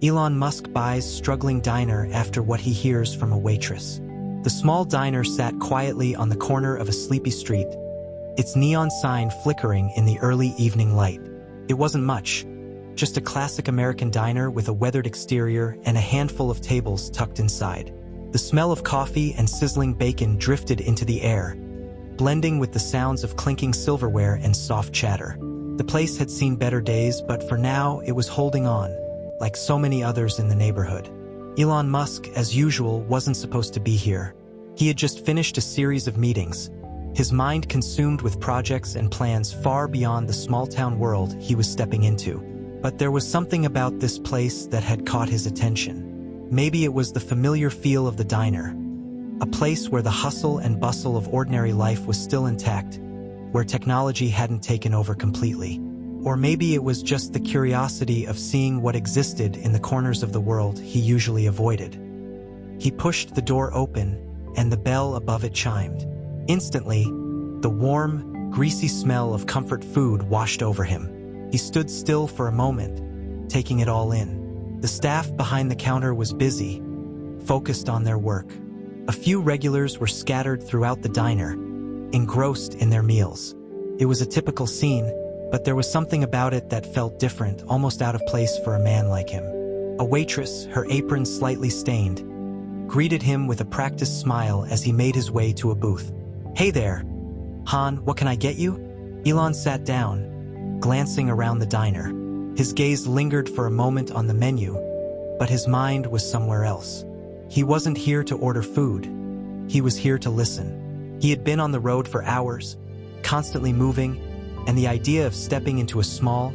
Elon Musk buys struggling diner after what he hears from a waitress. The small diner sat quietly on the corner of a sleepy street, its neon sign flickering in the early evening light. It wasn't much, just a classic American diner with a weathered exterior and a handful of tables tucked inside. The smell of coffee and sizzling bacon drifted into the air, blending with the sounds of clinking silverware and soft chatter. The place had seen better days, but for now it was holding on, like so many others in the neighborhood. Elon Musk, as usual, wasn't supposed to be here. He had just finished a series of meetings, his mind consumed with projects and plans far beyond the small-town world he was stepping into. But there was something about this place that had caught his attention. Maybe it was the familiar feel of the diner, a place where the hustle and bustle of ordinary life was still intact, where technology hadn't taken over completely. Or maybe it was just the curiosity of seeing what existed in the corners of the world he usually avoided. He pushed the door open, and the bell above it chimed. Instantly, the warm, greasy smell of comfort food washed over him. He stood still for a moment, taking it all in. The staff behind the counter was busy, focused on their work. A few regulars were scattered throughout the diner, engrossed in their meals. It was a typical scene, but there was something about it that felt different, almost out of place for a man like him. A waitress, her apron slightly stained, greeted him with a practiced smile as he made his way to a booth. "Hey there, Han, what can I get you?" Elon sat down, glancing around the diner. His gaze lingered for a moment on the menu, but his mind was somewhere else. He wasn't here to order food. He was here to listen. He had been on the road for hours, constantly moving, and the idea of stepping into a small,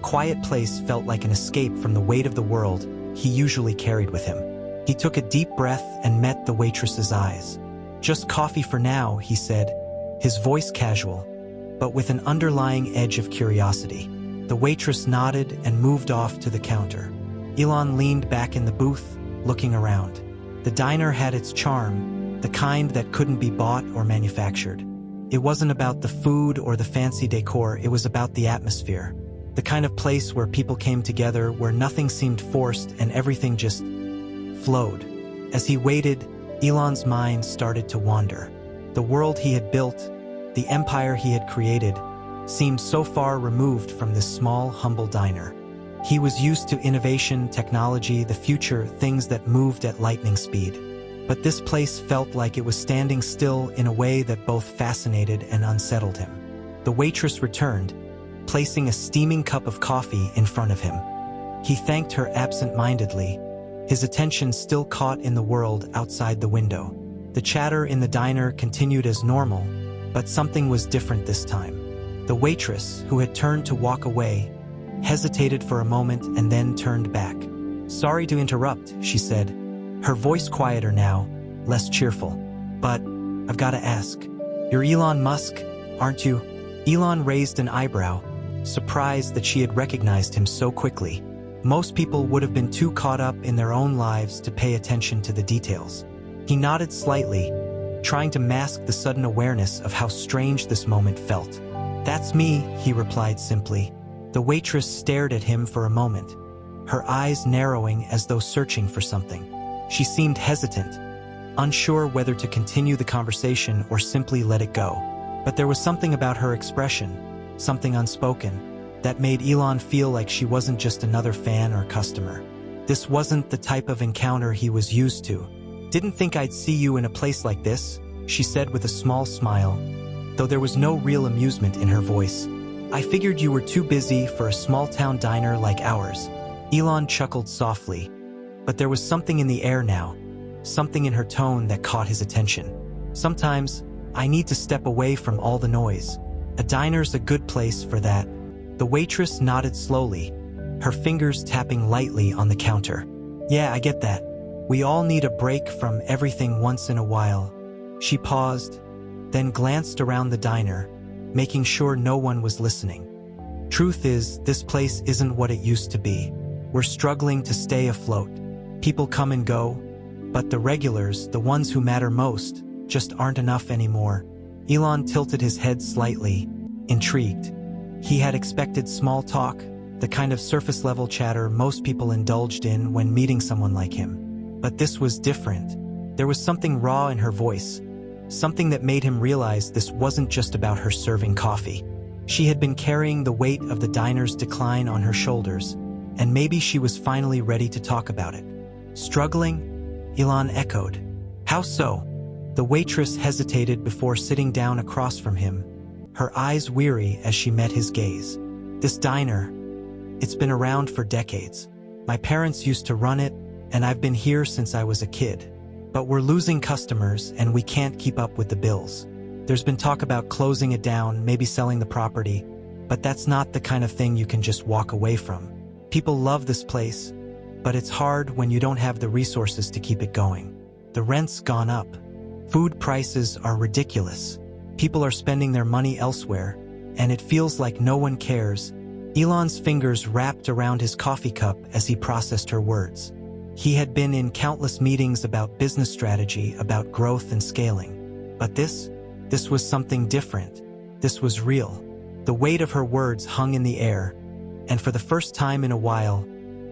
quiet place felt like an escape from the weight of the world he usually carried with him. He took a deep breath and met the waitress's eyes. "Just coffee for now," he said, his voice casual, but with an underlying edge of curiosity. The waitress nodded and moved off to the counter. Elon leaned back in the booth, looking around. The diner had its charm, the kind that couldn't be bought or manufactured. It wasn't about the food or the fancy decor, it was about the atmosphere. The kind of place where people came together, where nothing seemed forced and everything just flowed. As he waited, Elon's mind started to wander. The world he had built, the empire he had created, seemed so far removed from this small, humble diner. He was used to innovation, technology, the future, things that moved at lightning speed. But this place felt like it was standing still in a way that both fascinated and unsettled him. The waitress returned, placing a steaming cup of coffee in front of him. He thanked her absent-mindedly, his attention still caught in the world outside the window. The chatter in the diner continued as normal, but something was different this time. The waitress, who had turned to walk away, hesitated for a moment and then turned back. "Sorry to interrupt," she said, her voice quieter now, less cheerful. "But I've got to ask, you're Elon Musk, aren't you?" Elon raised an eyebrow, surprised that she had recognized him so quickly. Most people would have been too caught up in their own lives to pay attention to the details. He nodded slightly, trying to mask the sudden awareness of how strange this moment felt. "That's me," he replied simply. The waitress stared at him for a moment, her eyes narrowing as though searching for something. She seemed hesitant, unsure whether to continue the conversation or simply let it go. But there was something about her expression, something unspoken, that made Elon feel like she wasn't just another fan or customer. This wasn't the type of encounter he was used to. "Didn't think I'd see you in a place like this," she said with a small smile, though there was no real amusement in her voice. "I figured you were too busy for a small-town diner like ours." Elon chuckled softly, but there was something in the air now, something in her tone that caught his attention. "Sometimes, I need to step away from all the noise. A diner's a good place for that." The waitress nodded slowly, her fingers tapping lightly on the counter. "Yeah, I get that. We all need a break from everything once in a while." She paused, then glanced around the diner, making sure no one was listening. "Truth is, this place isn't what it used to be. We're struggling to stay afloat. People come and go, but the regulars, the ones who matter most, just aren't enough anymore." Elon tilted his head slightly, intrigued. He had expected small talk, the kind of surface-level chatter most people indulged in when meeting someone like him. But this was different. There was something raw in her voice, something that made him realize this wasn't just about her serving coffee. She had been carrying the weight of the diner's decline on her shoulders, and maybe she was finally ready to talk about it. Struggling? Elon echoed. How so? The waitress hesitated before sitting down across from him, her eyes weary as she met his gaze. This diner, it's been around for decades. My parents used to run it, and I've been here since I was a kid. But we're losing customers, and we can't keep up with the bills. There's been talk about closing it down, maybe selling the property, but that's not the kind of thing you can just walk away from. People love this place, but it's hard when you don't have the resources to keep it going. The rent's gone up. Food prices are ridiculous. People are spending their money elsewhere, and it feels like no one cares. Elon's fingers wrapped around his coffee cup as he processed her words. He had been in countless meetings about business strategy, about growth and scaling. But this was something different. This was real. The weight of her words hung in the air, and for the first time in a while,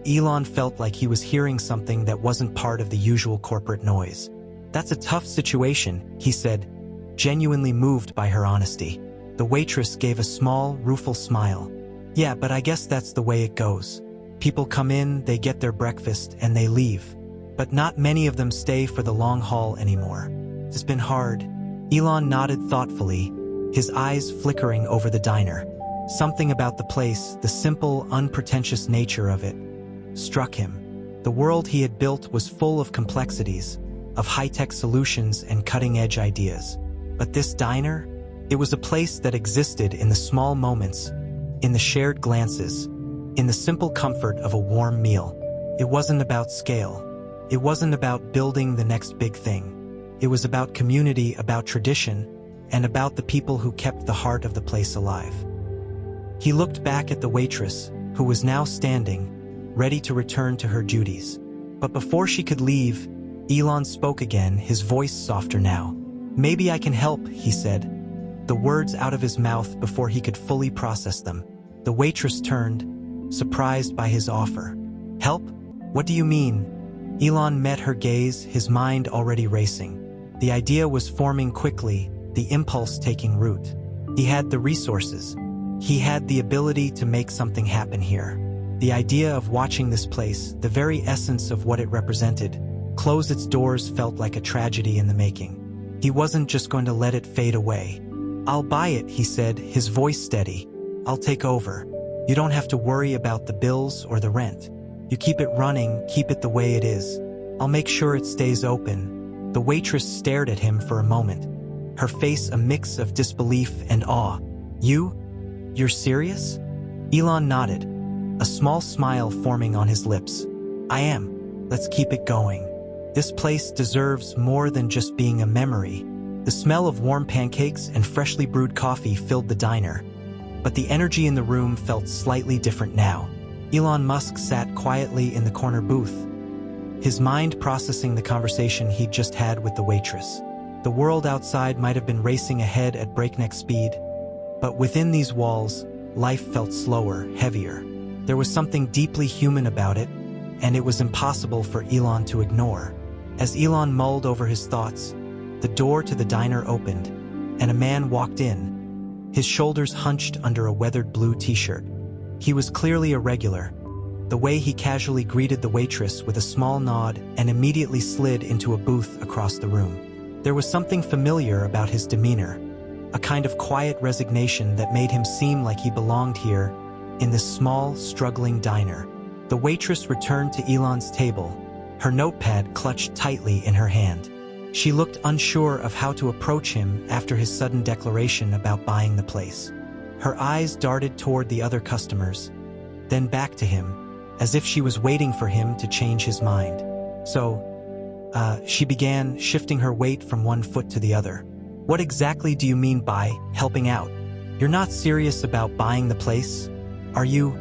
Elon felt like he was hearing something that wasn't part of the usual corporate noise. That's a tough situation, he said, genuinely moved by her honesty. The waitress gave a small, rueful smile. Yeah, but I guess that's the way it goes. People come in, they get their breakfast, and they leave. But not many of them stay for the long haul anymore. It's been hard. Elon nodded thoughtfully, his eyes flickering over the diner. Something about the place, the simple, unpretentious nature of it, struck him. The world he had built was full of complexities, of high-tech solutions and cutting-edge ideas. But this diner? It was a place that existed in the small moments, in the shared glances, in the simple comfort of a warm meal. It wasn't about scale. It wasn't about building the next big thing. It was about community, about tradition, and about the people who kept the heart of the place alive. He looked back at the waitress, who was now standing, ready to return to her duties. But before she could leave, Elon spoke again, his voice softer now. Maybe I can help, he said, the words out of his mouth before he could fully process them. The waitress turned, surprised by his offer. Help? What do you mean? Elon met her gaze, his mind already racing. The idea was forming quickly, the impulse taking root. He had the resources. He had the ability to make something happen here. The idea of watching this place, the very essence of what it represented, close its doors felt like a tragedy in the making. He wasn't just going to let it fade away. I'll buy it, he said, his voice steady. I'll take over. You don't have to worry about the bills or the rent. You keep it running, keep it the way it is. I'll make sure it stays open. The waitress stared at him for a moment, her face a mix of disbelief and awe. You're serious? Elon nodded, a small smile forming on his lips. I am. Let's keep it going. This place deserves more than just being a memory. The smell of warm pancakes and freshly brewed coffee filled the diner, but the energy in the room felt slightly different now. Elon Musk sat quietly in the corner booth, his mind processing the conversation he'd just had with the waitress. The world outside might have been racing ahead at breakneck speed, but within these walls, life felt slower, heavier. There was something deeply human about it, and it was impossible for Elon to ignore. As Elon mulled over his thoughts, the door to the diner opened, and a man walked in, his shoulders hunched under a weathered blue t-shirt. He was clearly a regular, the way he casually greeted the waitress with a small nod and immediately slid into a booth across the room. There was something familiar about his demeanor, a kind of quiet resignation that made him seem like he belonged here, in this small, struggling diner. The waitress returned to Elon's table, her notepad clutched tightly in her hand. She looked unsure of how to approach him after his sudden declaration about buying the place. Her eyes darted toward the other customers, then back to him, as if she was waiting for him to change his mind. She began, shifting her weight from one foot to the other. What exactly do you mean by helping out? You're not serious about buying the place, are you?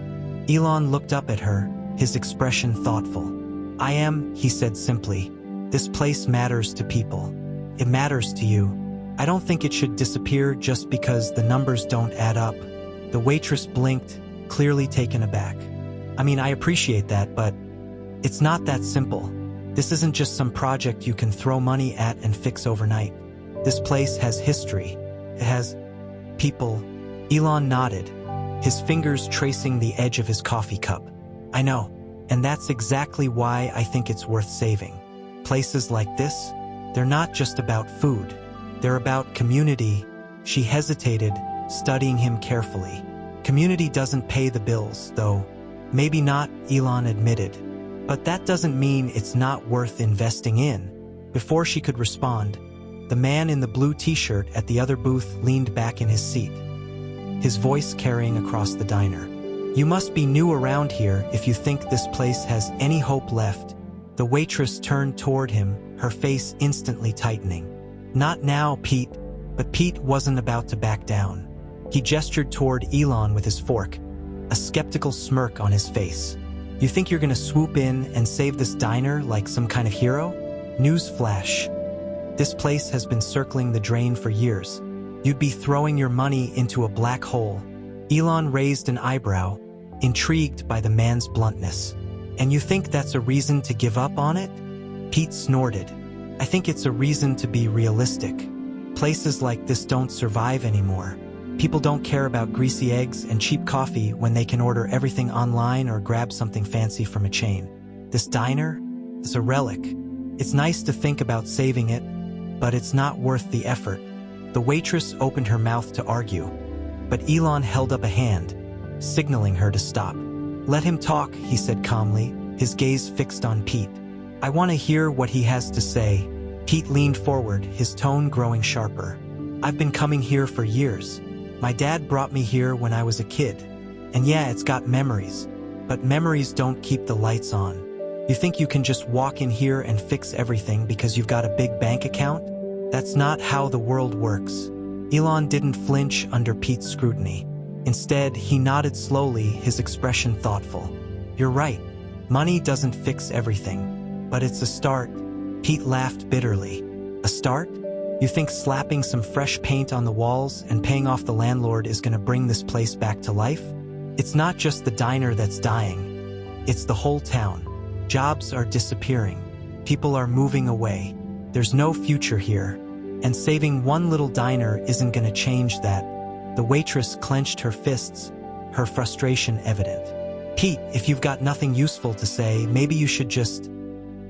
Elon looked up at her, his expression thoughtful. I am, he said simply. This place matters to people. It matters to you. I don't think it should disappear just because the numbers don't add up. The waitress blinked, clearly taken aback. I mean, I appreciate that, but it's not that simple. This isn't just some project you can throw money at and fix overnight. This place has history. It has people. Elon nodded, his fingers tracing the edge of his coffee cup. I know, and that's exactly why I think it's worth saving. Places like this, they're not just about food. They're about community. She hesitated, studying him carefully. Community doesn't pay the bills, though. Maybe not, Elon admitted. But that doesn't mean it's not worth investing in. Before she could respond, the man in the blue t-shirt at the other booth leaned back in his seat, his voice carrying across the diner. You must be new around here if you think this place has any hope left. The waitress turned toward him, her face instantly tightening. Not now, Pete. But Pete wasn't about to back down. He gestured toward Elon with his fork, a skeptical smirk on his face. You think you're gonna swoop in and save this diner like some kind of hero? Newsflash. This place has been circling the drain for years. You'd be throwing your money into a black hole. Elon raised an eyebrow, intrigued by the man's bluntness. And you think that's a reason to give up on it? Pete snorted. I think it's a reason to be realistic. Places like this don't survive anymore. People don't care about greasy eggs and cheap coffee when they can order everything online or grab something fancy from a chain. This diner is a relic. It's nice to think about saving it, but it's not worth the effort. The waitress opened her mouth to argue, but Elon held up a hand, signaling her to stop. Let him talk, he said calmly, his gaze fixed on Pete. I want to hear what he has to say. Pete leaned forward, his tone growing sharper. I've been coming here for years. My dad brought me here when I was a kid. And yeah, it's got memories. But memories don't keep the lights on. You think you can just walk in here and fix everything because you've got a big bank account? That's not how the world works. Elon didn't flinch under Pete's scrutiny. Instead, he nodded slowly, his expression thoughtful. You're right. Money doesn't fix everything. But it's a start. Pete laughed bitterly. A start? You think slapping some fresh paint on the walls and paying off the landlord is going to bring this place back to life? It's not just the diner that's dying. It's the whole town. Jobs are disappearing. People are moving away. There's no future here. And saving one little diner isn't going to change that. The waitress clenched her fists, her frustration evident. Pete, if you've got nothing useful to say, maybe you should just...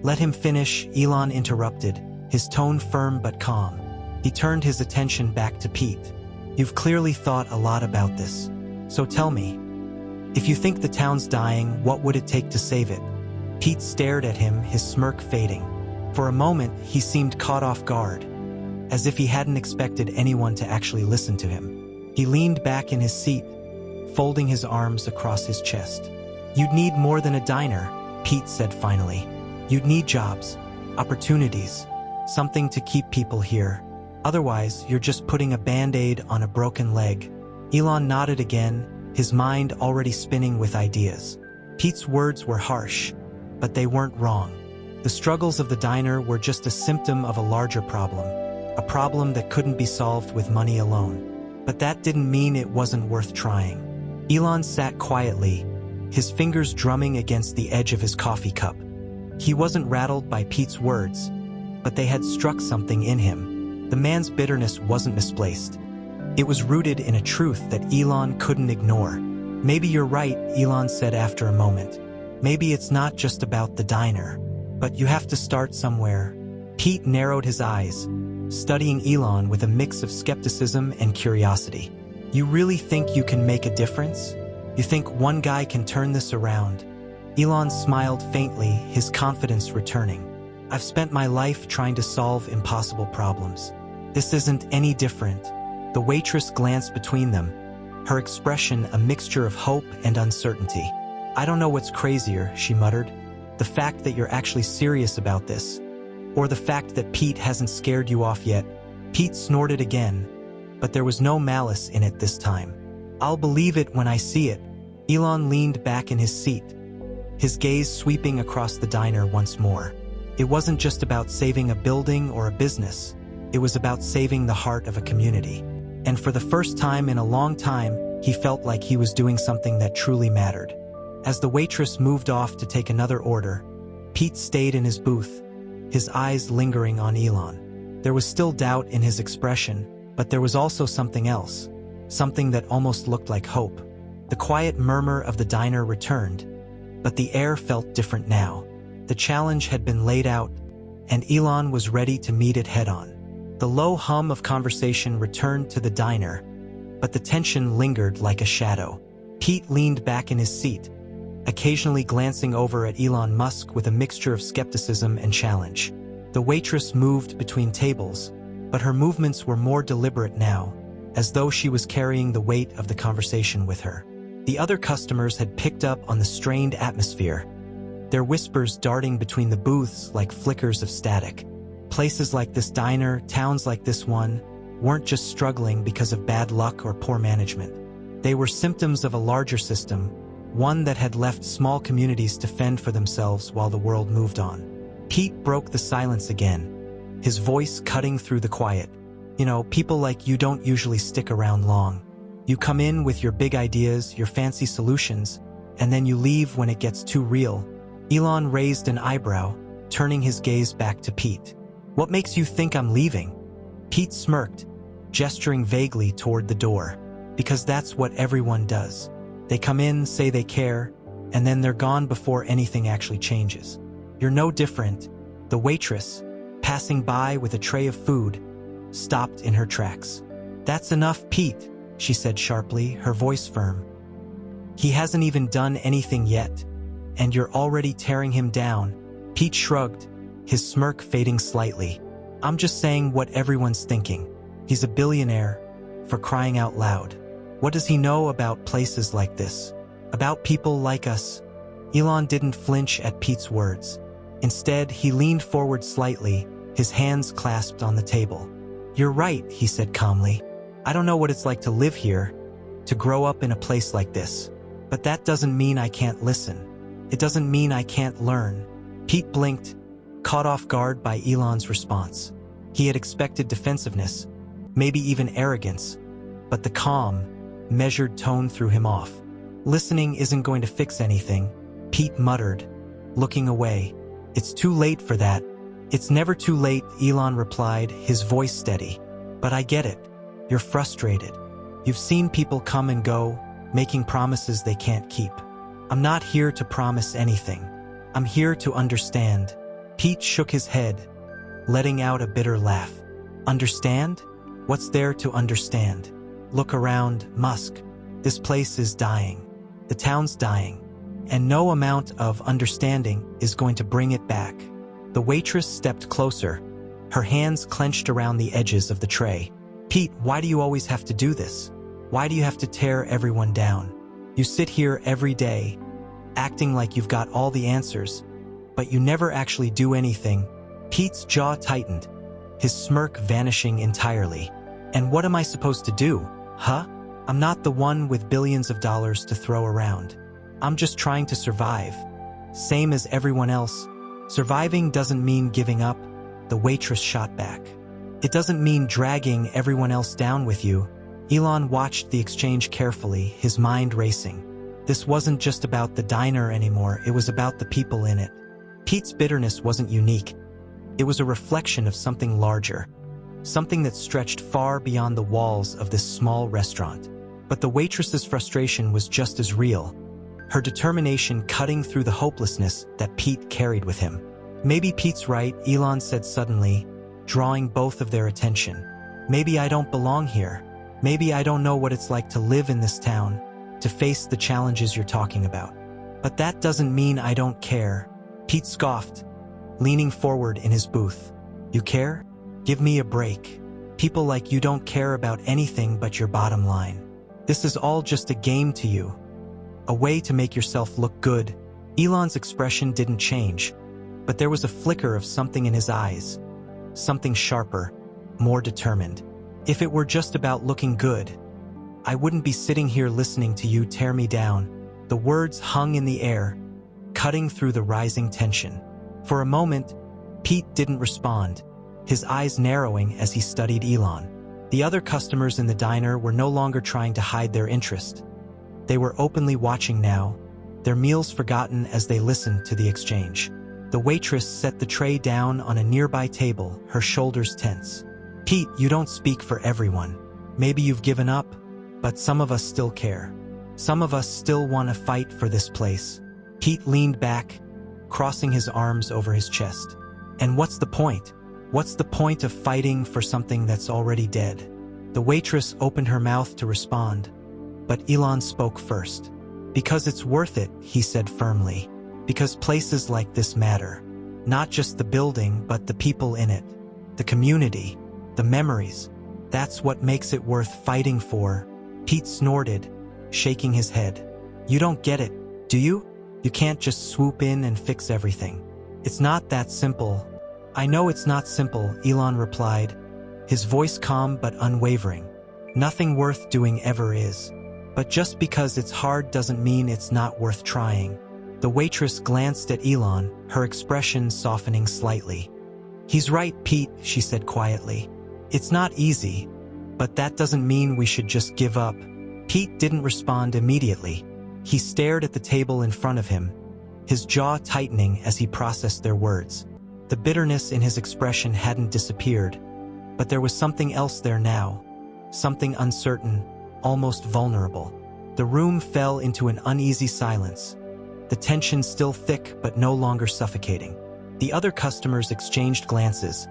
Let him finish, Elon interrupted, his tone firm but calm. He turned his attention back to Pete. You've clearly thought a lot about this. So tell me, if you think the town's dying, what would it take to save it? Pete stared at him, his smirk fading. For a moment, he seemed caught off guard, as if he hadn't expected anyone to actually listen to him. He leaned back in his seat, folding his arms across his chest. You'd need more than a diner, Pete said finally. You'd need jobs, opportunities, something to keep people here. Otherwise, you're just putting a band-aid on a broken leg. Elon nodded again, his mind already spinning with ideas. Pete's words were harsh, but they weren't wrong. The struggles of the diner were just a symptom of a larger problem, a problem that couldn't be solved with money alone. But that didn't mean it wasn't worth trying. Elon sat quietly, his fingers drumming against the edge of his coffee cup. He wasn't rattled by Pete's words, but they had struck something in him. The man's bitterness wasn't misplaced. It was rooted in a truth that Elon couldn't ignore. Maybe you're right, Elon said after a moment. Maybe it's not just about the diner, but you have to start somewhere. Pete narrowed his eyes, studying Elon with a mix of skepticism and curiosity. You really think you can make a difference? You think one guy can turn this around? Elon smiled faintly, his confidence returning. I've spent my life trying to solve impossible problems. This isn't any different. The waitress glanced between them, her expression a mixture of hope and uncertainty. I don't know what's crazier, she muttered. The fact that you're actually serious about this, or the fact that Pete hasn't scared you off yet. Pete snorted again, but there was no malice in it this time. I'll believe it when I see it. Elon leaned back in his seat, his gaze sweeping across the diner once more. It wasn't just about saving a building or a business. It was about saving the heart of a community. And for the first time in a long time, he felt like he was doing something that truly mattered. As the waitress moved off to take another order, Pete stayed in his booth, his eyes lingering on Elon. There was still doubt in his expression, but there was also something else, something that almost looked like hope. The quiet murmur of the diner returned, but the air felt different now. The challenge had been laid out, and Elon was ready to meet it head-on. The low hum of conversation returned to the diner, but the tension lingered like a shadow. Pete leaned back in his seat, occasionally glancing over at Elon Musk with a mixture of skepticism and challenge. The waitress moved between tables, but her movements were more deliberate now, as though she was carrying the weight of the conversation with her. The other customers had picked up on the strained atmosphere, their whispers darting between the booths like flickers of static. Places like this diner, towns like this one, weren't just struggling because of bad luck or poor management. They were symptoms of a larger system, one that had left small communities to fend for themselves while the world moved on. Pete broke the silence again, his voice cutting through the quiet. You know, people like you don't usually stick around long. You come in with your big ideas, your fancy solutions, and then you leave when it gets too real. Elon raised an eyebrow, turning his gaze back to Pete. What makes you think I'm leaving? Pete smirked, gesturing vaguely toward the door. Because that's what everyone does. They come in, say they care, and then they're gone before anything actually changes. You're no different. The waitress, passing by with a tray of food, stopped in her tracks. That's enough, Pete, she said sharply, her voice firm. He hasn't even done anything yet, and you're already tearing him down. Pete shrugged, his smirk fading slightly. I'm just saying what everyone's thinking. He's a billionaire, for crying out loud. What does he know about places like this? About people like us? Elon didn't flinch at Pete's words. Instead, he leaned forward slightly, his hands clasped on the table. You're right, he said calmly. I don't know what it's like to live here, to grow up in a place like this. But that doesn't mean I can't listen. It doesn't mean I can't learn. Pete blinked, caught off guard by Elon's response. He had expected defensiveness, maybe even arrogance, but the calm, measured tone threw him off. Listening isn't going to fix anything, Pete muttered, looking away. It's too late for that. It's never too late, Elon replied, his voice steady. But I get it. You're frustrated. You've seen people come and go, making promises they can't keep. I'm not here to promise anything. I'm here to understand. Pete shook his head, letting out a bitter laugh. Understand? What's there to understand? Look around, Musk. This place is dying. The town's dying. And no amount of understanding is going to bring it back. The waitress stepped closer, her hands clenched around the edges of the tray. Pete, why do you always have to do this? Why do you have to tear everyone down? You sit here every day, acting like you've got all the answers, but you never actually do anything. Pete's jaw tightened, his smirk vanishing entirely. And what am I supposed to do, huh? I'm not the one with billions of dollars to throw around. I'm just trying to survive. Same as everyone else. Surviving doesn't mean giving up, the waitress shot back. It doesn't mean dragging everyone else down with you. Elon watched the exchange carefully, his mind racing. This wasn't just about the diner anymore, it was about the people in it. Pete's bitterness wasn't unique. It was a reflection of something larger, something that stretched far beyond the walls of this small restaurant. But the waitress's frustration was just as real, her determination cutting through the hopelessness that Pete carried with him. Maybe Pete's right, Elon said suddenly, drawing both of their attention. Maybe I don't belong here. Maybe I don't know what it's like to live in this town, to face the challenges you're talking about. But that doesn't mean I don't care. Pete scoffed, leaning forward in his booth. You care? Give me a break. People like you don't care about anything but your bottom line. This is all just a game to you. A way to make yourself look good. Elon's expression didn't change, but there was a flicker of something in his eyes. Something sharper, more determined. If it were just about looking good, I wouldn't be sitting here listening to you tear me down. The words hung in the air, cutting through the rising tension. For a moment, Pete didn't respond, his eyes narrowing as he studied Elon. The other customers in the diner were no longer trying to hide their interest. They were openly watching now, their meals forgotten as they listened to the exchange. The waitress set the tray down on a nearby table, her shoulders tense. "Pete, you don't speak for everyone. Maybe you've given up, but some of us still care. Some of us still want to fight for this place." Pete leaned back, crossing his arms over his chest. "And what's the point? What's the point of fighting for something that's already dead?" The waitress opened her mouth to respond, but Elon spoke first. "Because it's worth it," he said firmly. "Because places like this matter. Not just the building, but the people in it. The community. The memories. That's what makes it worth fighting for." Pete snorted, shaking his head. "You don't get it, do you? You can't just swoop in and fix everything. It's not that simple." "I know it's not simple," Elon replied, his voice calm but unwavering. "Nothing worth doing ever is. But just because it's hard doesn't mean it's not worth trying." The waitress glanced at Elon, her expression softening slightly. "He's right, Pete," she said quietly. "It's not easy, but that doesn't mean we should just give up." Pete didn't respond immediately. He stared at the table in front of him, his jaw tightening as he processed their words. The bitterness in his expression hadn't disappeared, but there was something else there now, something uncertain, almost vulnerable. The room fell into an uneasy silence, the tension still thick but no longer suffocating. The other customers exchanged glances,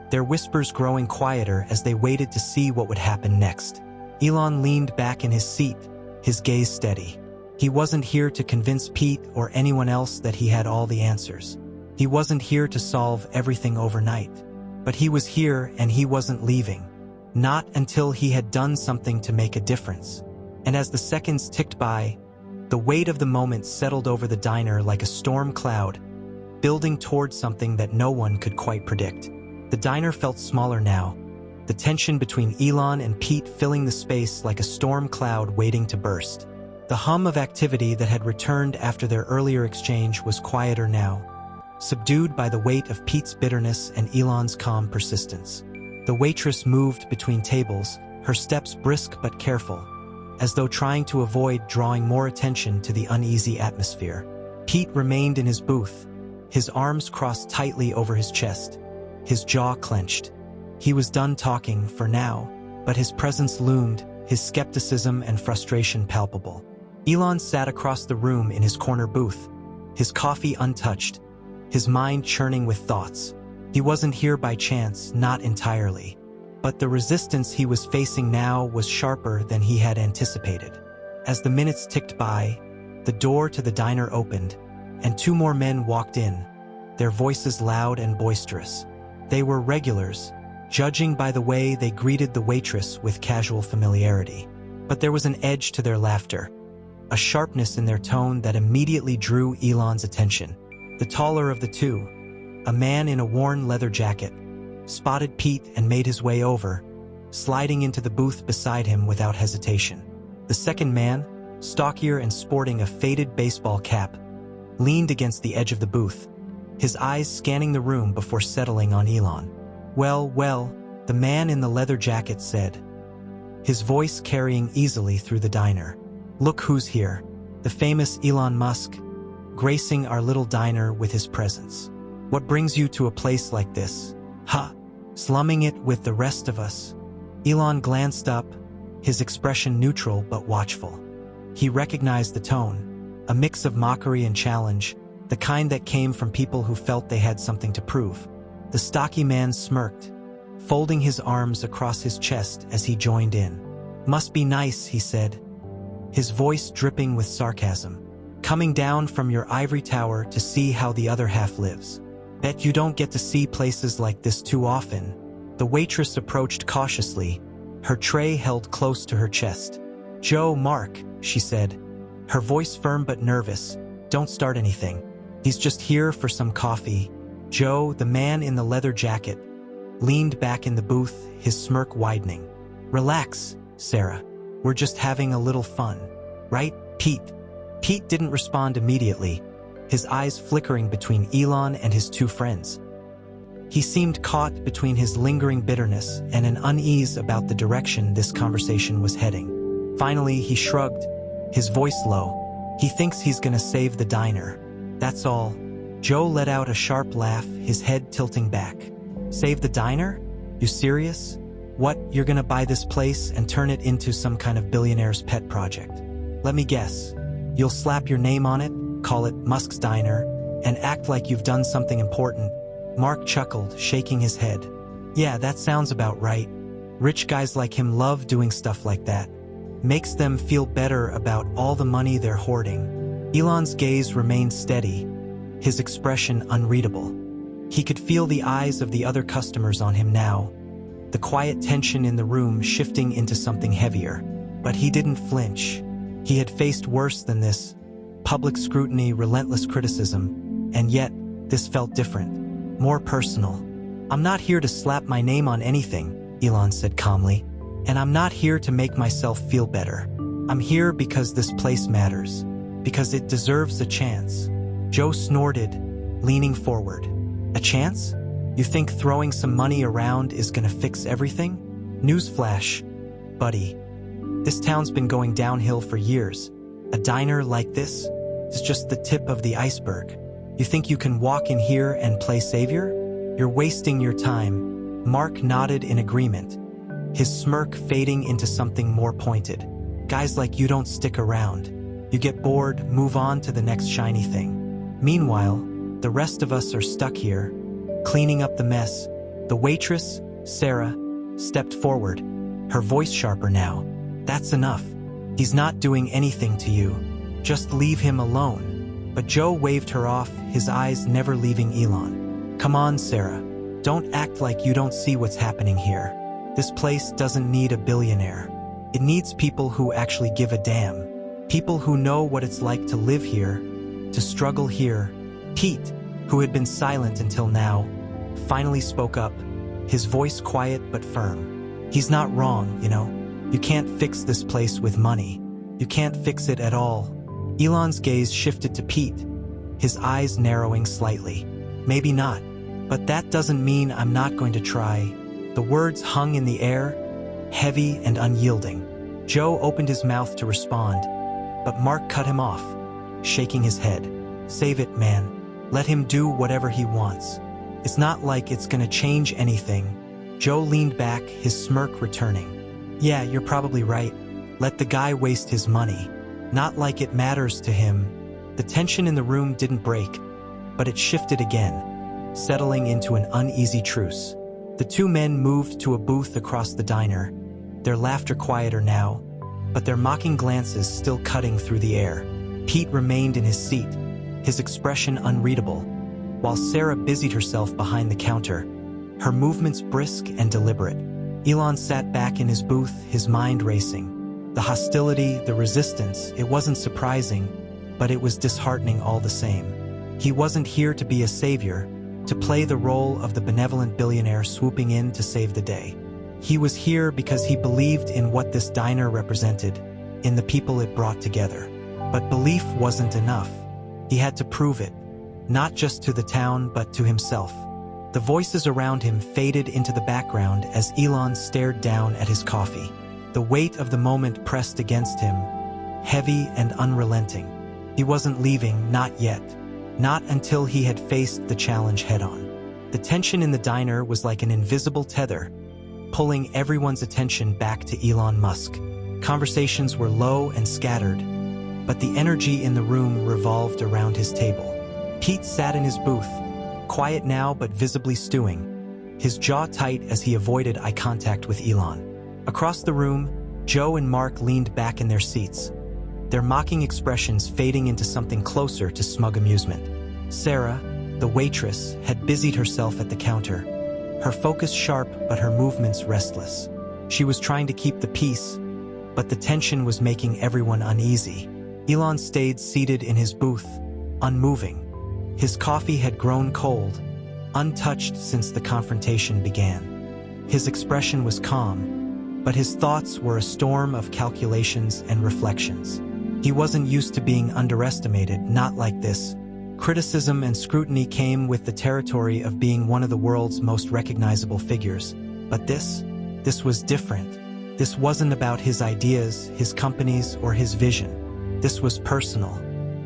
their whispers growing quieter as they waited to see what would happen next. Elon leaned back in his seat, his gaze steady. He wasn't here to convince Pete or anyone else that he had all the answers. He wasn't here to solve everything overnight. But he was here and he wasn't leaving. Not until he had done something to make a difference. And as the seconds ticked by, the weight of the moment settled over the diner like a storm cloud, building towards something that no one could quite predict. The diner felt smaller now, the tension between Elon and Pete filling the space like a storm cloud waiting to burst. The hum of activity that had returned after their earlier exchange was quieter now, subdued by the weight of Pete's bitterness and Elon's calm persistence. The waitress moved between tables, her steps brisk but careful, as though trying to avoid drawing more attention to the uneasy atmosphere. Pete remained in his booth, his arms crossed tightly over his chest, his jaw clenched. He was done talking for now, but his presence loomed, his skepticism and frustration palpable. Elon sat across the room in his corner booth, his coffee untouched, his mind churning with thoughts. He wasn't here by chance, not entirely. But the resistance he was facing now was sharper than he had anticipated. As the minutes ticked by, the door to the diner opened, and two more men walked in, their voices loud and boisterous. They were regulars, judging by the way they greeted the waitress with casual familiarity. But there was an edge to their laughter, a sharpness in their tone that immediately drew Elon's attention. The taller of the two, a man in a worn leather jacket, spotted Pete and made his way over, sliding into the booth beside him without hesitation. The second man, stockier and sporting a faded baseball cap, leaned against the edge of the booth, his eyes scanning the room before settling on Elon. Well, the man in the leather jacket said, his voice carrying easily through the diner. "Look who's here, the famous Elon Musk, gracing our little diner with his presence. What brings you to a place like this? Ha! Slumming it with the rest of us?" Elon glanced up, his expression neutral but watchful. He recognized the tone, a mix of mockery and challenge, the kind that came from people who felt they had something to prove. The stocky man smirked, folding his arms across his chest as he joined in. "Must be nice," he said, his voice dripping with sarcasm. "Coming down from your ivory tower to see how the other half lives. Bet you don't get to see places like this too often." The waitress approached cautiously, her tray held close to her chest. "Joe, Mark," she said, her voice firm but nervous, "don't start anything. He's just here for some coffee." Joe, the man in the leather jacket, leaned back in the booth, his smirk widening. "Relax, Sarah. We're just having a little fun. Right, Pete?" Pete didn't respond immediately, his eyes flickering between Elon and his two friends. He seemed caught between his lingering bitterness and an unease about the direction this conversation was heading. Finally, he shrugged, his voice low. He thinks he's gonna save the diner. That's all. Joe let out a sharp laugh, his head tilting back. Save the diner? You serious? What, you're gonna buy this place and turn it into some kind of billionaire's pet project? Let me guess. You'll slap your name on it, call it Musk's Diner, and act like you've done something important. Mark chuckled, shaking his head. Yeah, that sounds about right. Rich guys like him love doing stuff like that. Makes them feel better about all the money they're hoarding. Elon's gaze remained steady, his expression unreadable. He could feel the eyes of the other customers on him now, the quiet tension in the room shifting into something heavier. But he didn't flinch. He had faced worse than this. Public scrutiny, relentless criticism, and yet, this felt different, more personal. I'm not here to slap my name on anything, Elon said calmly, and I'm not here to make myself feel better. I'm here because this place matters, because it deserves a chance. Joe snorted, leaning forward. A chance? You think throwing some money around is gonna fix everything? Newsflash, buddy. This town's been going downhill for years. A diner like this is just the tip of the iceberg. You think you can walk in here and play savior? You're wasting your time. Mark nodded in agreement, his smirk fading into something more pointed. Guys like you don't stick around. You get bored, move on to the next shiny thing. Meanwhile, the rest of us are stuck here, cleaning up the mess. The waitress, Sarah, stepped forward, her voice sharper now. That's enough. He's not doing anything to you. Just leave him alone. But Joe waved her off, his eyes never leaving Elon. Come on, Sarah. Don't act like you don't see what's happening here. This place doesn't need a billionaire. It needs people who actually give a damn. People who know what it's like to live here, to struggle here. Pete, who had been silent until now, finally spoke up, his voice quiet but firm. He's not wrong, you know. You can't fix this place with money. You can't fix it at all. Elon's gaze shifted to Pete, his eyes narrowing slightly. Maybe not, but that doesn't mean I'm not going to try. The words hung in the air, heavy and unyielding. Joe opened his mouth to respond, but Mark cut him off, shaking his head. Save it, man. Let him do whatever he wants. It's not like it's gonna change anything. Joe leaned back, his smirk returning. Yeah, you're probably right. Let the guy waste his money. Not like it matters to him. The tension in the room didn't break, but it shifted again, settling into an uneasy truce. The two men moved to a booth across the diner, their laughter quieter now, but their mocking glances still cutting through the air. Pete remained in his seat, his expression unreadable, while Sarah busied herself behind the counter, her movements brisk and deliberate. Elon sat back in his booth, his mind racing. The hostility, the resistance, it wasn't surprising, but it was disheartening all the same. He wasn't here to be a savior, to play the role of the benevolent billionaire swooping in to save the day. He was here because he believed in what this diner represented, in the people it brought together. But belief wasn't enough. He had to prove it, not just to the town, but to himself. The voices around him faded into the background as Elon stared down at his coffee. The weight of the moment pressed against him, heavy and unrelenting. He wasn't leaving, not yet. Not until he had faced the challenge head-on. The tension in the diner was like an invisible tether, pulling everyone's attention back to Elon Musk. Conversations were low and scattered, but the energy in the room revolved around his table. Pete sat in his booth, quiet now but visibly stewing, his jaw tight as he avoided eye contact with Elon. Across the room, Joe and Mark leaned back in their seats, their mocking expressions fading into something closer to smug amusement. Sarah, the waitress, had busied herself at the counter, her focus sharp but her movements restless. She was trying to keep the peace, but the tension was making everyone uneasy. Elon stayed seated in his booth, unmoving. His coffee had grown cold, untouched since the confrontation began. His expression was calm, but his thoughts were a storm of calculations and reflections. He wasn't used to being underestimated, not like this. Criticism and scrutiny came with the territory of being one of the world's most recognizable figures. But this was different. This wasn't about his ideas, his companies, or his vision. This was personal.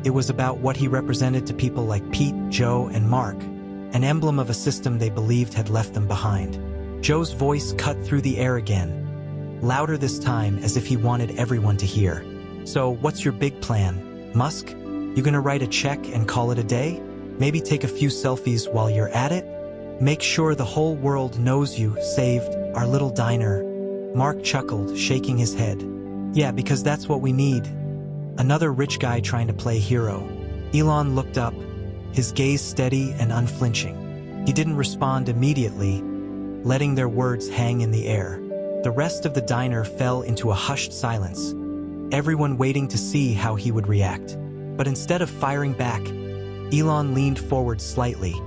It was about what he represented to people like Pete, Joe, and Mark, an emblem of a system they believed had left them behind. Joe's voice cut through the air again, louder this time as if he wanted everyone to hear. So, what's your big plan, Musk? You gonna write a check and call it a day? Maybe take a few selfies while you're at it? Make sure the whole world knows you saved our little diner. Mark chuckled, shaking his head. Yeah, because that's what we need. Another rich guy trying to play hero. Elon looked up, his gaze steady and unflinching. He didn't respond immediately, letting their words hang in the air. The rest of the diner fell into a hushed silence, everyone waiting to see how he would react. But instead of firing back, Elon leaned forward slightly,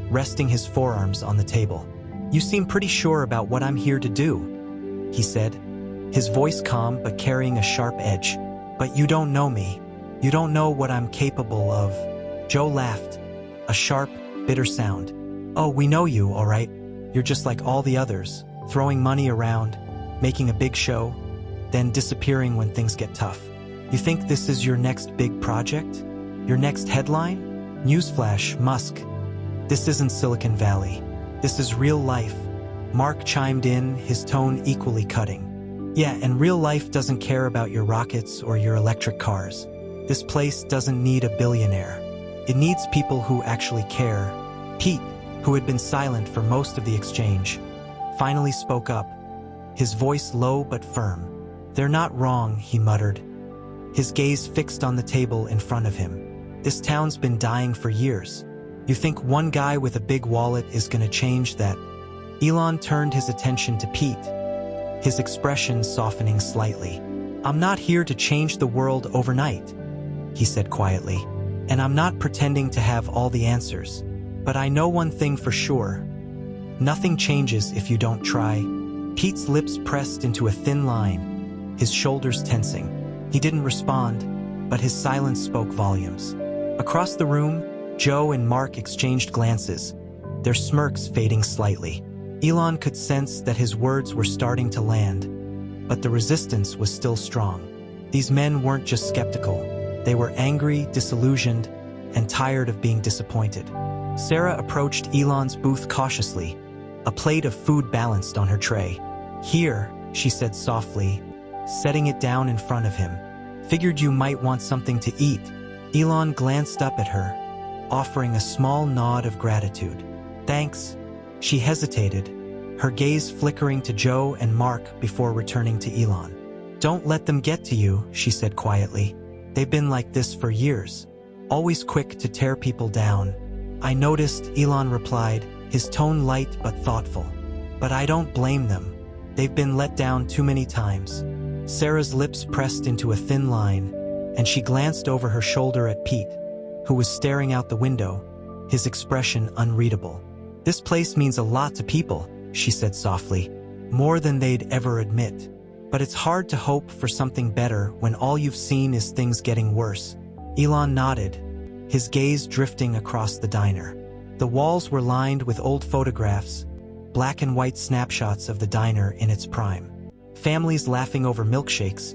resting his forearms on the table. You seem pretty sure about what I'm here to do, he said, his voice calm but carrying a sharp edge. But you don't know me. You don't know what I'm capable of. Joe laughed, a sharp, bitter sound. Oh, we know you, all right. You're just like all the others, throwing money around, making a big show, then disappearing when things get tough. You think this is your next big project? Your next headline? Newsflash, Musk. This isn't Silicon Valley. This is real life. Mark chimed in, his tone equally cutting. Yeah, and real life doesn't care about your rockets or your electric cars. This place doesn't need a billionaire. It needs people who actually care. Pete, who had been silent for most of the exchange, finally spoke up, his voice low but firm. They're not wrong, he muttered, his gaze fixed on the table in front of him. This town's been dying for years. You think one guy with a big wallet is gonna change that? Elon turned his attention to Pete, his expression softening slightly. I'm not here to change the world overnight, he said quietly, and I'm not pretending to have all the answers. But I know one thing for sure. Nothing changes if you don't try. Pete's lips pressed into a thin line, his shoulders tensing. He didn't respond, but his silence spoke volumes. Across the room, Joe and Mark exchanged glances, their smirks fading slightly. Elon could sense that his words were starting to land, but the resistance was still strong. These men weren't just skeptical. They were angry, disillusioned, and tired of being disappointed. Sarah approached Elon's booth cautiously, a plate of food balanced on her tray. Here, she said softly, setting it down in front of him. Figured you might want something to eat. Elon glanced up at her, offering a small nod of gratitude. Thanks. She hesitated, her gaze flickering to Joe and Mark before returning to Elon. Don't let them get to you, she said quietly. They've been like this for years, always quick to tear people down. I noticed, Elon replied, his tone light but thoughtful. But I don't blame them. They've been let down too many times. Sarah's lips pressed into a thin line, and she glanced over her shoulder at Pete, who was staring out the window, his expression unreadable. This place means a lot to people, she said softly, more than they'd ever admit. But it's hard to hope for something better when all you've seen is things getting worse. Elon nodded, his gaze drifting across the diner. The walls were lined with old photographs, black and white snapshots of the diner in its prime. Families laughing over milkshakes,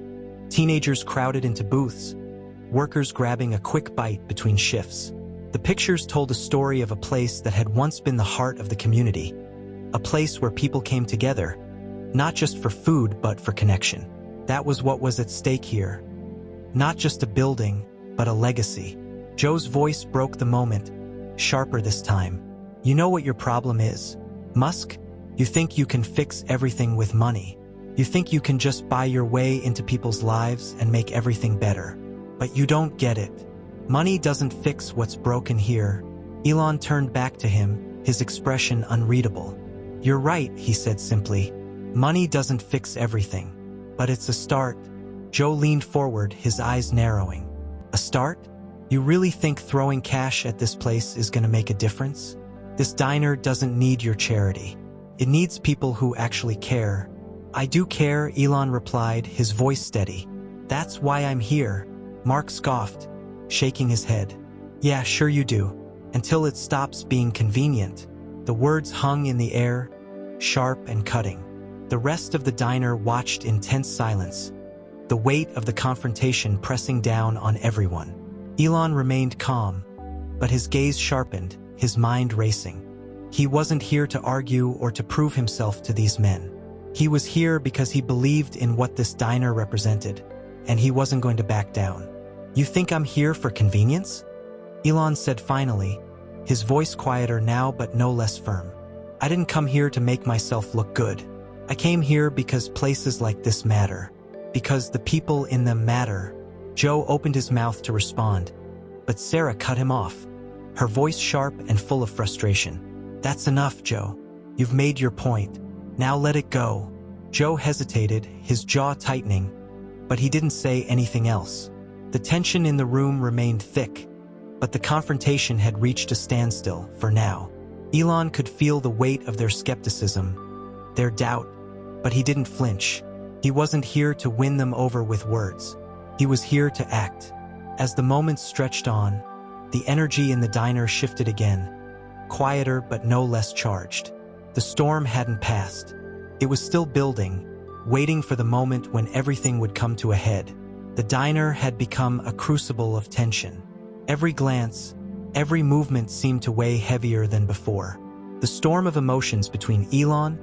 teenagers crowded into booths, workers grabbing a quick bite between shifts. The pictures told a story of a place that had once been the heart of the community, a place where people came together, not just for food but for connection. That was what was at stake here. Not just a building, but a legacy. Joe's voice broke the moment, sharper this time. You know what your problem is, Musk? You think you can fix everything with money. You think you can just buy your way into people's lives and make everything better. But you don't get it. Money doesn't fix what's broken here. Elon turned back to him, his expression unreadable. You're right, he said simply. Money doesn't fix everything. But it's a start. Joe leaned forward, his eyes narrowing. A start? You really think throwing cash at this place is gonna make a difference? This diner doesn't need your charity. It needs people who actually care. I do care, Elon replied, his voice steady. That's why I'm here. Mark scoffed, shaking his head. Yeah, sure you do. Until it stops being convenient. The words hung in the air, sharp and cutting. The rest of the diner watched in tense silence, the weight of the confrontation pressing down on everyone. Elon remained calm, but his gaze sharpened, his mind racing. He wasn't here to argue or to prove himself to these men. He was here because he believed in what this diner represented, and he wasn't going to back down. You think I'm here for convenience? Elon said finally, his voice quieter now but no less firm. I didn't come here to make myself look good. I came here because places like this matter. Because the people in them matter. Joe opened his mouth to respond, but Sarah cut him off, her voice sharp and full of frustration. That's enough, Joe. You've made your point. Now let it go. Joe hesitated, his jaw tightening, but he didn't say anything else. The tension in the room remained thick, but the confrontation had reached a standstill for now. Elon could feel the weight of their skepticism, their doubt, but he didn't flinch. He wasn't here to win them over with words. He was here to act. As the moments stretched on, the energy in the diner shifted again, quieter but no less charged. The storm hadn't passed. It was still building, waiting for the moment when everything would come to a head. The diner had become a crucible of tension. Every glance, every movement seemed to weigh heavier than before. The storm of emotions between Elon,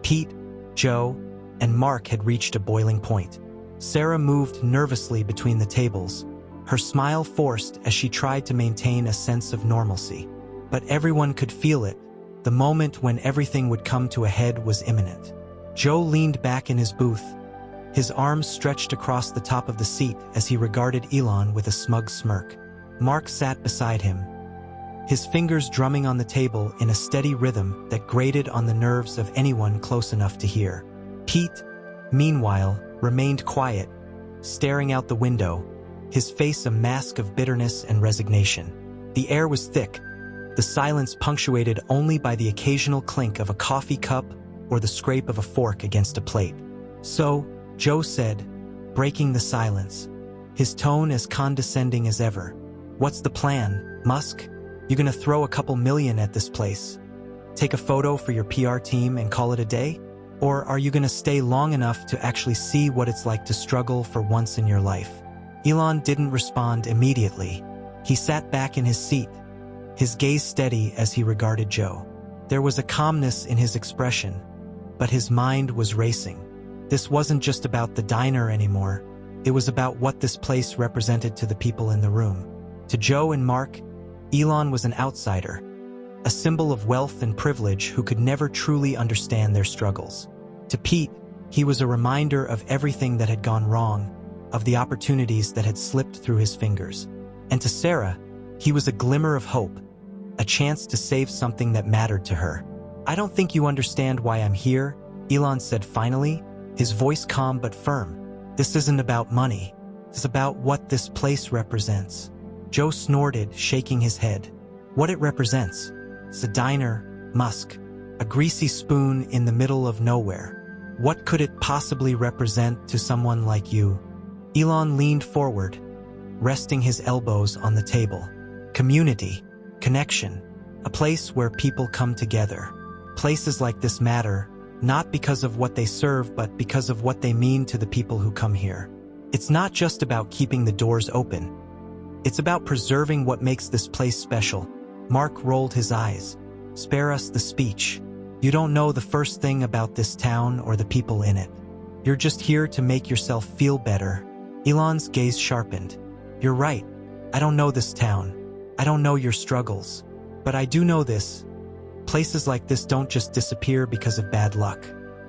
Pete, Joe, and Mark had reached a boiling point. Sarah moved nervously between the tables, her smile forced as she tried to maintain a sense of normalcy. But everyone could feel it. The moment when everything would come to a head was imminent. Joe leaned back in his booth, his arms stretched across the top of the seat as he regarded Elon with a smug smirk. Mark sat beside him, his fingers drumming on the table in a steady rhythm that grated on the nerves of anyone close enough to hear. Pete, meanwhile, remained quiet, staring out the window, his face a mask of bitterness and resignation. The air was thick, the silence punctuated only by the occasional clink of a coffee cup or the scrape of a fork against a plate. So, Joe said, breaking the silence, his tone as condescending as ever. What's the plan, Musk? You gonna throw a couple million at this place? Take a photo for your PR team and call it a day? Or are you gonna stay long enough to actually see what it's like to struggle for once in your life? Elon didn't respond immediately. He sat back in his seat, his gaze steady as he regarded Joe. There was a calmness in his expression, but his mind was racing. This wasn't just about the diner anymore. It was about what this place represented to the people in the room. To Joe and Mark, Elon was an outsider, a symbol of wealth and privilege who could never truly understand their struggles. To Pete, he was a reminder of everything that had gone wrong, of the opportunities that had slipped through his fingers. And to Sarah, he was a glimmer of hope, a chance to save something that mattered to her. I don't think you understand why I'm here, Elon said finally, his voice calm but firm. This isn't about money. It's about what this place represents. Joe snorted, shaking his head. What it represents? It's a diner, Musk, a greasy spoon in the middle of nowhere. What could it possibly represent to someone like you? Elon leaned forward, resting his elbows on the table. Community, connection, a place where people come together. Places like this matter, not because of what they serve, but because of what they mean to the people who come here. It's not just about keeping the doors open. It's about preserving what makes this place special. Mark rolled his eyes. Spare us the speech. You don't know the first thing about this town or the people in it. You're just here to make yourself feel better. Elon's gaze sharpened. You're right. I don't know this town. I don't know your struggles. But I do know this. Places like this don't just disappear because of bad luck.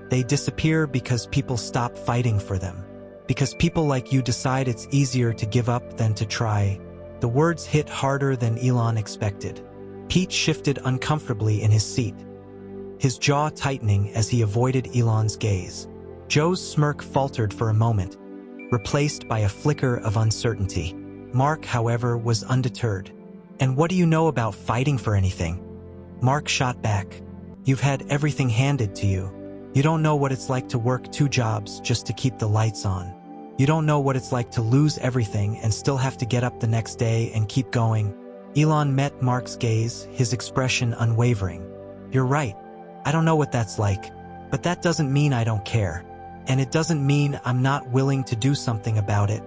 They disappear because people stop fighting for them. Because people like you decide it's easier to give up than to try. The words hit harder than Elon expected. Pete shifted uncomfortably in his seat, his jaw tightening as he avoided Elon's gaze. Joe's smirk faltered for a moment, replaced by a flicker of uncertainty. Mark, however, was undeterred. And what do you know about fighting for anything? Mark shot back. You've had everything handed to you. You don't know what it's like to work 2 jobs just to keep the lights on. You don't know what it's like to lose everything and still have to get up the next day and keep going. Elon met Mark's gaze, his expression unwavering. You're right. I don't know what that's like, but that doesn't mean I don't care. And it doesn't mean I'm not willing to do something about it.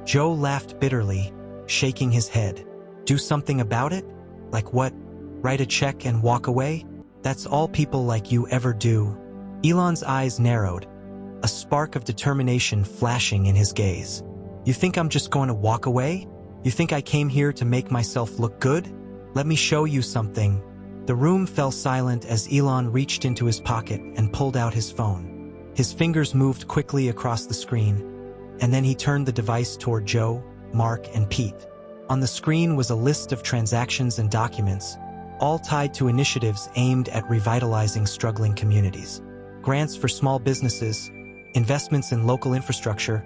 Joe laughed bitterly, shaking his head. Do something about it? Like what? Write a check and walk away? That's all people like you ever do. Elon's eyes narrowed, a spark of determination flashing in his gaze. You think I'm just going to walk away? You think I came here to make myself look good? Let me show you something. The room fell silent as Elon reached into his pocket and pulled out his phone. His fingers moved quickly across the screen, and then he turned the device toward Joe, Mark, and Pete. On the screen was a list of transactions and documents, all tied to initiatives aimed at revitalizing struggling communities. Grants for small businesses, investments in local infrastructure,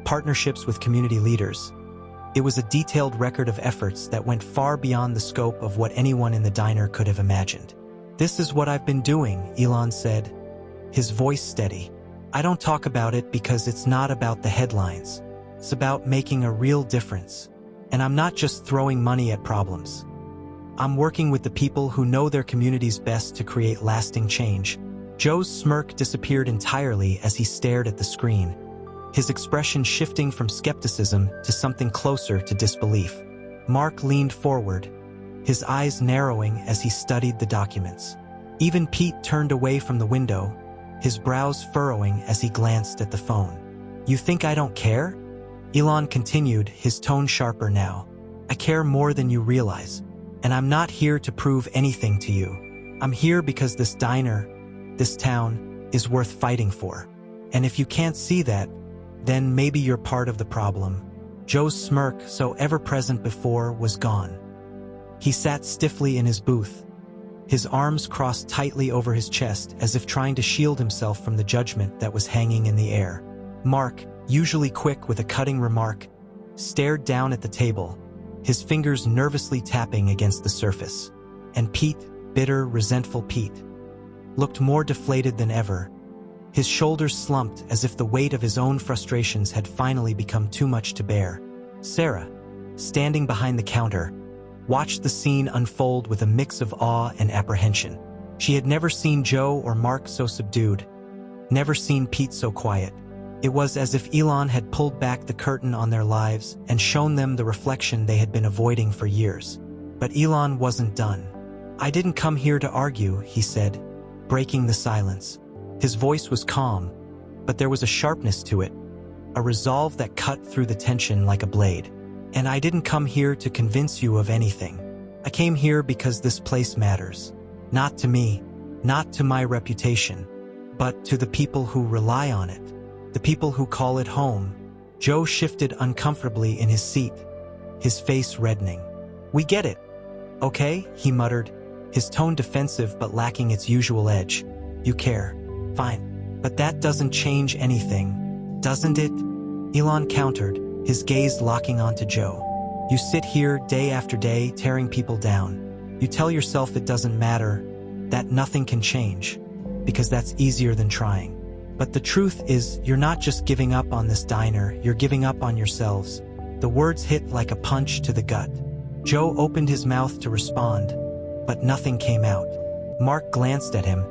partnerships with community leaders. It was a detailed record of efforts that went far beyond the scope of what anyone in the diner could have imagined. This is what I've been doing, Elon said, his voice steady. I don't talk about it because it's not about the headlines. It's about making a real difference. And I'm not just throwing money at problems. I'm working with the people who know their communities best to create lasting change. Joe's smirk disappeared entirely as he stared at the screen, his expression shifting from skepticism to something closer to disbelief. Mark leaned forward, his eyes narrowing as he studied the documents. Even Pete turned away from the window, his brows furrowing as he glanced at the phone. You think I don't care? Elon continued, his tone sharper now. I care more than you realize, and I'm not here to prove anything to you. I'm here because this diner, this town, is worth fighting for. And if you can't see that, then maybe you're part of the problem. Joe's smirk, so ever-present before, was gone. He sat stiffly in his booth, his arms crossed tightly over his chest as if trying to shield himself from the judgment that was hanging in the air. Mark, usually quick with a cutting remark, stared down at the table, his fingers nervously tapping against the surface. And Pete, bitter, resentful Pete, looked more deflated than ever. His shoulders slumped as if the weight of his own frustrations had finally become too much to bear. Sarah, standing behind the counter, watched the scene unfold with a mix of awe and apprehension. She had never seen Joe or Mark so subdued, never seen Pete so quiet. It was as if Elon had pulled back the curtain on their lives and shown them the reflection they had been avoiding for years. But Elon wasn't done. I didn't come here to argue, he said, breaking the silence. His voice was calm, but there was a sharpness to it, a resolve that cut through the tension like a blade. And I didn't come here to convince you of anything. I came here because this place matters. Not to me, not to my reputation, but to the people who rely on it, the people who call it home. Joe shifted uncomfortably in his seat, his face reddening. We get it. Okay, he muttered, his tone defensive but lacking its usual edge. You care. Fine. But that doesn't change anything, doesn't it? Elon countered, his gaze locking onto Joe. You sit here day after day tearing people down. You tell yourself it doesn't matter, that nothing can change, because that's easier than trying. But the truth is, you're not just giving up on this diner, you're giving up on yourselves. The words hit like a punch to the gut. Joe opened his mouth to respond, but nothing came out. Mark glanced at him,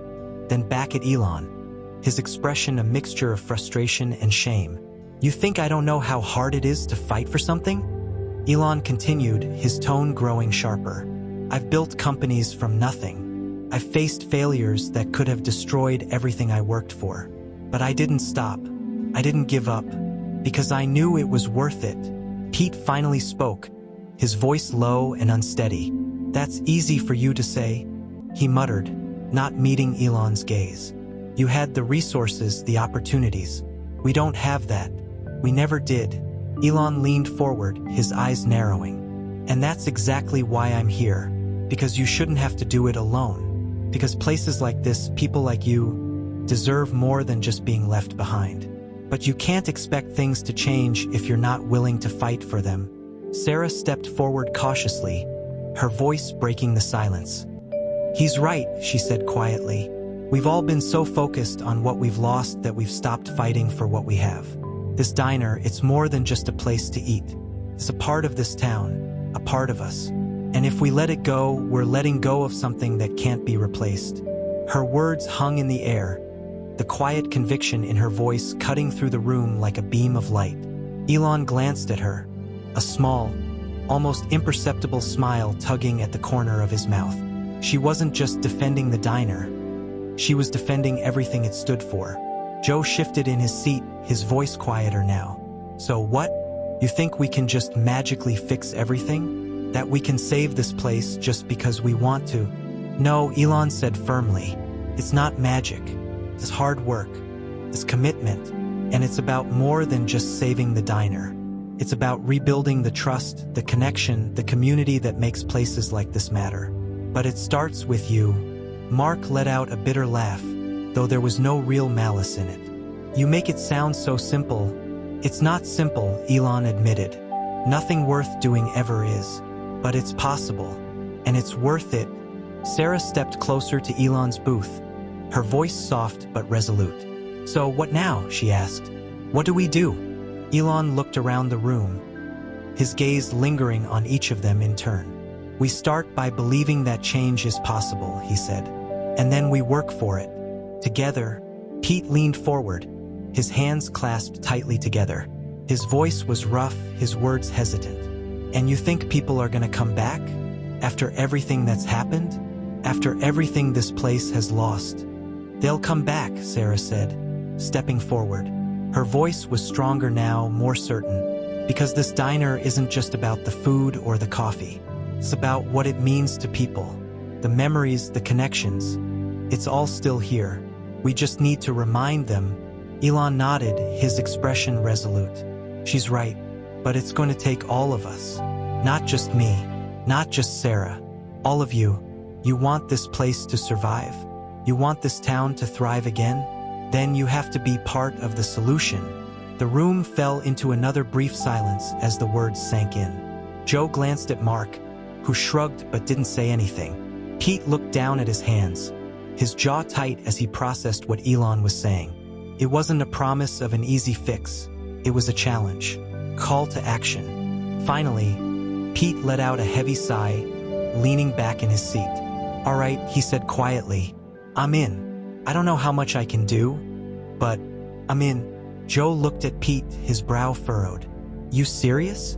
then back at Elon, his expression a mixture of frustration and shame. You think I don't know how hard it is to fight for something? Elon continued, his tone growing sharper. I've built companies from nothing. I've faced failures that could have destroyed everything I worked for. But I didn't stop. I didn't give up, because I knew it was worth it. Pete finally spoke, his voice low and unsteady. That's easy for you to say, he muttered, not meeting Elon's gaze. You had the resources, the opportunities. We don't have that. We never did. Elon leaned forward, his eyes narrowing. And that's exactly why I'm here. Because you shouldn't have to do it alone. Because places like this, people like you, deserve more than just being left behind. But you can't expect things to change if you're not willing to fight for them. Sarah stepped forward cautiously, her voice breaking the silence. He's right, she said quietly. We've all been so focused on what we've lost that we've stopped fighting for what we have. This diner, it's more than just a place to eat. It's a part of this town, a part of us. And if we let it go, we're letting go of something that can't be replaced. Her words hung in the air, the quiet conviction in her voice cutting through the room like a beam of light. Elon glanced at her, a small, almost imperceptible smile tugging at the corner of his mouth. She wasn't just defending the diner. She was defending everything it stood for. Joe shifted in his seat, his voice quieter now. So what? You think we can just magically fix everything? That we can save this place just because we want to? No, Elon said firmly. It's not magic. It's hard work. It's commitment. And it's about more than just saving the diner. It's about rebuilding the trust, the connection, the community that makes places like this matter. But it starts with you. Mark let out a bitter laugh, though there was no real malice in it. You make it sound so simple. It's not simple, Elon admitted. Nothing worth doing ever is. But it's possible. And it's worth it. Sarah stepped closer to Elon's booth, her voice soft but resolute. So what now? She asked. What do we do? Elon looked around the room, his gaze lingering on each of them in turn. We start by believing that change is possible, he said. And then we work for it. Together. Pete leaned forward, his hands clasped tightly together. His voice was rough, his words hesitant. And you think people are gonna come back? After everything that's happened? After everything this place has lost? They'll come back, Sarah said, stepping forward. Her voice was stronger now, more certain, because this diner isn't just about the food or the coffee. It's about what it means to people, the memories, the connections. It's all still here. We just need to remind them. Elon nodded, his expression resolute. She's right, but it's going to take all of us. Not just me, not just Sarah. All of you. You want this place to survive? You want this town to thrive again? Then you have to be part of the solution. The room fell into another brief silence as the words sank in. Joe glanced at Mark, who shrugged but didn't say anything. Pete looked down at his hands, his jaw tight as he processed what Elon was saying. It wasn't a promise of an easy fix. It was a challenge. Call to action. Finally, Pete let out a heavy sigh, leaning back in his seat. All right, he said quietly. I'm in. I don't know how much I can do, but I'm in. Joe looked at Pete, his brow furrowed. You serious?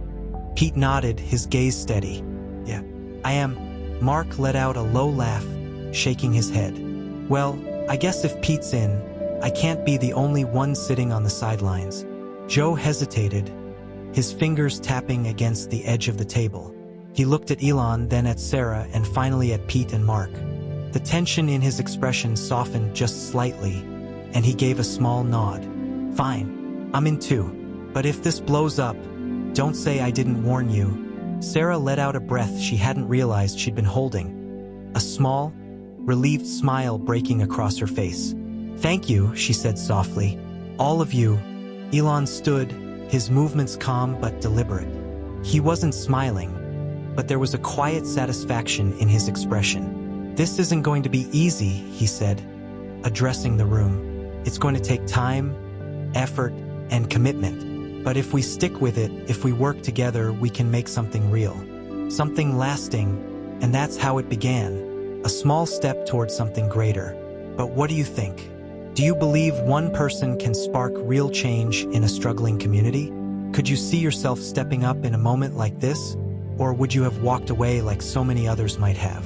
Pete nodded, his gaze steady. Yeah, I am. Mark let out a low laugh, shaking his head. Well, I guess if Pete's in, I can't be the only one sitting on the sidelines. Joe hesitated, his fingers tapping against the edge of the table. He looked at Elon, then at Sarah, and finally at Pete and Mark. The tension in his expression softened just slightly, and he gave a small nod. Fine, I'm in too. But if this blows up, don't say I didn't warn you. Sarah let out a breath she hadn't realized she'd been holding, a small, relieved smile breaking across her face. Thank you, she said softly. All of you. Elon stood, his movements calm but deliberate. He wasn't smiling, but there was a quiet satisfaction in his expression. This isn't going to be easy, he said, addressing the room. It's going to take time, effort, and commitment. But if we stick with it, if we work together, we can make something real, something lasting, and that's how it began, a small step towards something greater. But what do you think? Do you believe one person can spark real change in a struggling community? Could you see yourself stepping up in a moment like this? Or would you have walked away like so many others might have?